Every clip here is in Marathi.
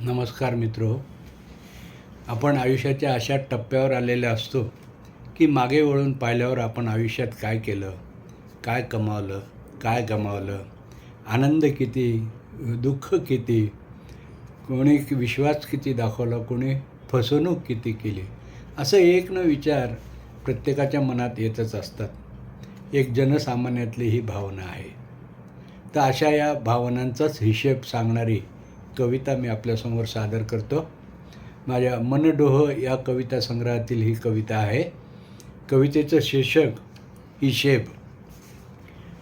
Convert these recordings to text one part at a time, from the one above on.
नमस्कार मित्रो. आपण आयुष्याच्या अशा टप्प्यावर आलेले असतो की मागे वळून पाहिल्यावर आपण आयुष्यात काय केलं, काय कमावलं, काय गमावलं, आनंद किती, दुःख किती, कोणी विश्वास किती दाखवला, कोणी फसवणूक किती केली, असं एक न विचार प्रत्येकाच्या मनात येतच असतात. एक जनसामान्यातली ही भावना आहे. तर अशा या भावनांचाच हिशेब सांगणारी कविता मी आपल्यासमोर सादर करतो. माझ्या मनडोह या कविता संग्रहातील ही कविता आहे. कवितेचं शीर्षक हिशेब.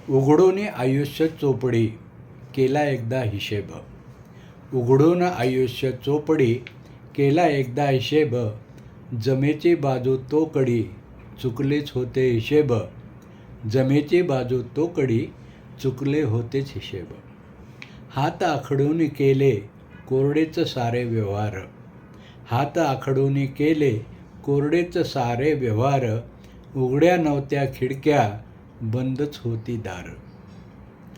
उघडून आयुष्य चोपडी, केला एकदा हिशेब. उघडून आयुष्य चोपडी, केला एकदा हिशेब. जमेची बाजू तो कडी, चुकलेच होते हिशेब. जमेची बाजू तो कडी, चुकले होतेच हिशेब. हात आखडून केले कोरडेच सारे व्यवहार. हात आखडून केले कोरडेच सारे व्यवहार. उघड्या नव्हत्या खिडक्या, बंदच होती दार.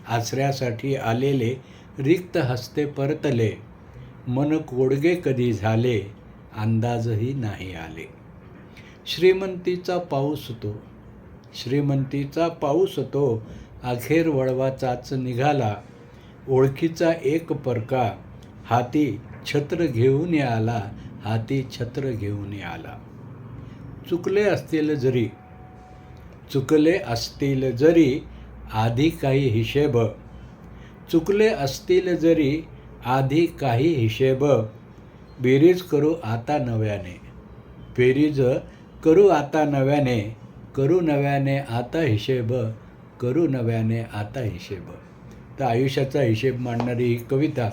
आसऱ्यासाठी आलेले रिक्त हस्ते परतले. मन कोडगे कधी झाले, अंदाजही नाही आले. श्रीमंतीचा पाऊस तो, श्रीमंतीचा पाऊस तो, अखेर वळवाचाच निघाला. ओळखीचा एक परका, हाती छत्र घेऊन आला. हाती छत्र घेऊन आला. चुकले असतील जरी, चुकले असतील जरी, आधी काही हिशेब. चुकले असतील जरी, आधी काही हिशेब. बेरीज करू आता नव्याने, बेरीज करू आता नव्याने. करू नव्याने आता हिशेब, करू नव्याने आता हिशेब. तर आयुष्याचा हिशेब मांडणारी ही कविता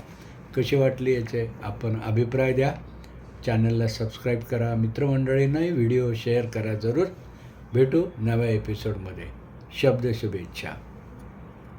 कशी वाटली याचे आपण अभिप्राय द्या. चॅनलला सबस्क्राईब करा. मित्रमंडळींनाही व्हिडिओ शेअर करा जरूर. भेटू नव्या एपिसोडमध्ये. शब्द शुभेच्छा.